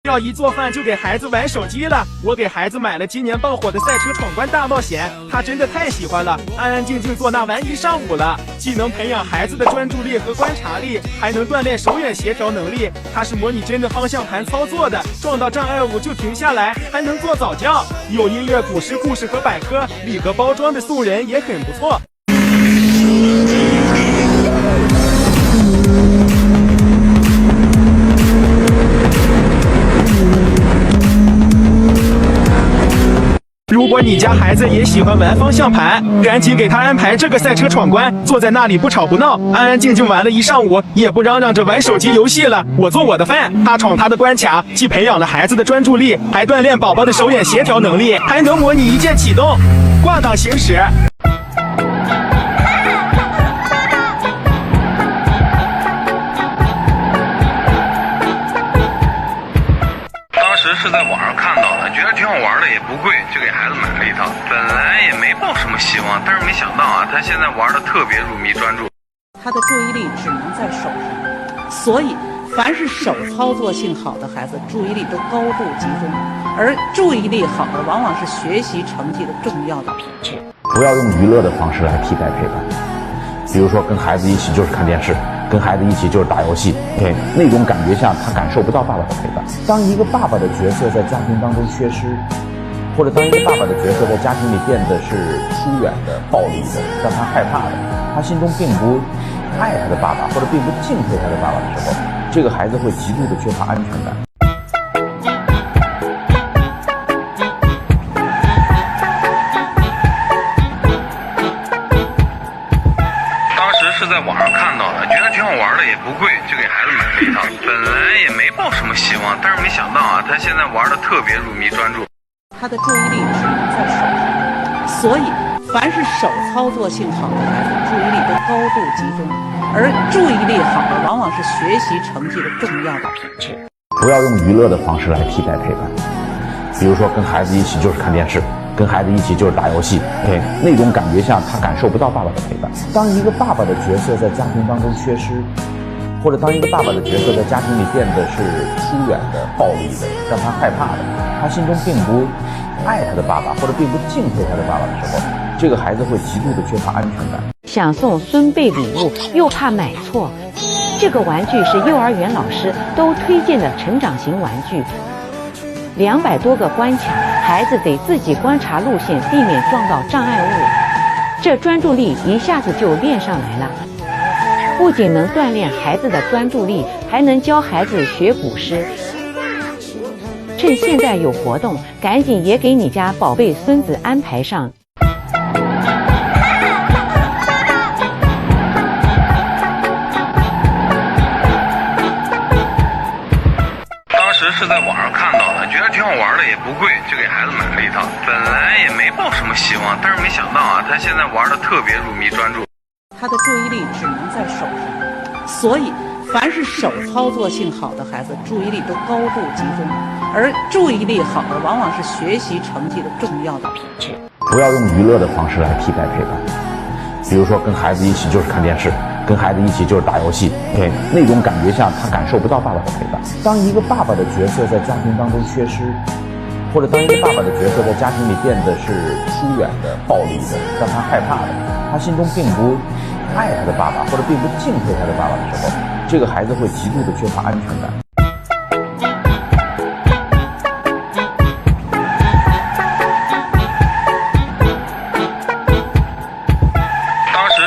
要一做饭就给孩子玩手机了。我给孩子买了今年爆火的赛车闯关大冒险，他真的太喜欢了，安安静静坐那玩一上午了。既能培养孩子的专注力和观察力，还能锻炼手眼协调能力。它是模拟真的方向盘操作的，撞到障碍物就停下来，还能做早教，有音乐、古诗、故事和百科，礼盒包装的送人也很不错。如果你家孩子也喜欢玩方向盘，赶紧给他安排这个赛车闯关，坐在那里不吵不闹，安安静静玩了一上午，也不嚷嚷着玩手机游戏了。我做我的饭，他闯他的关卡，既培养了孩子的专注力，还锻炼宝宝的手眼协调能力，还能模拟一键启动、挂档行驶。是在网上看到的，觉得挺好玩的，也不贵，就给孩子买了一套。本来也没抱什么希望，但是没想到啊，他现在玩的特别入迷专注。他的注意力只能在手上，所以凡是手操作性好的孩子，注意力都高度集中，而注意力好的往往是学习成绩的重要的品质。不要用娱乐的方式来替代陪伴，比如说跟孩子一起就是看电视，跟孩子一起就是打游戏，那种感觉下他感受不到爸爸的陪伴。当一个爸爸的角色在家庭当中缺失，或者当一个爸爸的角色在家庭里变得是疏远的、暴力的，让他害怕的，他心中并不爱他的爸爸，或者并不敬佩他的爸爸的时候，这个孩子会极度的缺乏安全感。是在网上看到的，觉得挺好玩的，也不贵，就给孩子买了一套。本来也没抱什么希望，但是没想到啊，他现在玩的特别入迷专注。他的注意力只能在手上，所以凡是手操作性好的孩子，注意力都高度集中，而注意力好的往往是学习成绩的重要的品质。不要用娱乐的方式来替代陪伴，比如说跟孩子一起就是看电视，跟孩子一起就是打游戏，那种感觉下他感受不到爸爸的陪伴。当一个爸爸的角色在家庭当中缺失，或者当一个爸爸的角色在家庭里变得是疏远的、暴力的，让他害怕的，他心中并不爱他的爸爸，或者并不敬佩他的爸爸的时候，这个孩子会极度的缺乏安全感。想送孙辈礼物，又怕买错，这个玩具是幼儿园老师都推荐的成长型玩具。200多个关卡，孩子得自己观察路线，避免撞到障碍物。这专注力一下子就练上来了，不仅能锻炼孩子的专注力，还能教孩子学古诗。趁现在有活动，赶紧也给你家宝贝孙子安排上。是在网上看到的，觉得挺好玩的，也不贵，就给孩子买了一套。本来也没抱什么希望，但是没想到啊，他现在玩的特别入迷专注。他的注意力只能在手上，所以凡是手操作性好的孩子，注意力都高度集中，而注意力好的往往是学习成绩的重要的品质。不要用娱乐的方式来替代陪伴，比如说跟孩子一起就是看电视，跟孩子一起就是打游戏，那种感觉下他感受不到爸爸的陪伴。当一个爸爸的角色在家庭当中缺失，或者当一个爸爸的角色在家庭里变得是疏远的、暴力的，让他害怕的，他心中并不爱他的爸爸，或者并不敬佩他的爸爸的时候，这个孩子会极度的缺乏安全感。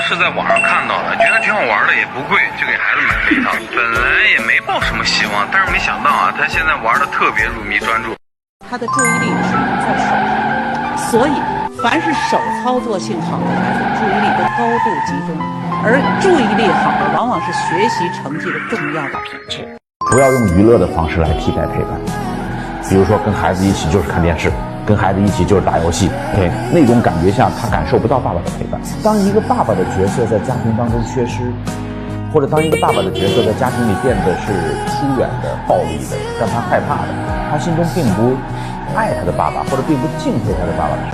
是在网上看到的，觉得挺好玩的，也不贵，就给孩子买了一套。本来也没抱什么希望，但是没想到啊，他现在玩的特别入迷专注。他的注意力只能在手上，所以凡是手操作性好的孩子，注意力都高度集中，而注意力好的往往是学习成绩的重要的品质。不要用娱乐的方式来替代陪伴，比如说跟孩子一起就是看电视，跟孩子一起就是打游戏，那种感觉下他感受不到爸爸的陪伴。当一个爸爸的角色在家庭当中缺失，或者当一个爸爸的角色在家庭里变得是疏远的、暴力的，让他害怕的，他心中并不爱他的爸爸，或者并不敬佩他的爸爸的时候，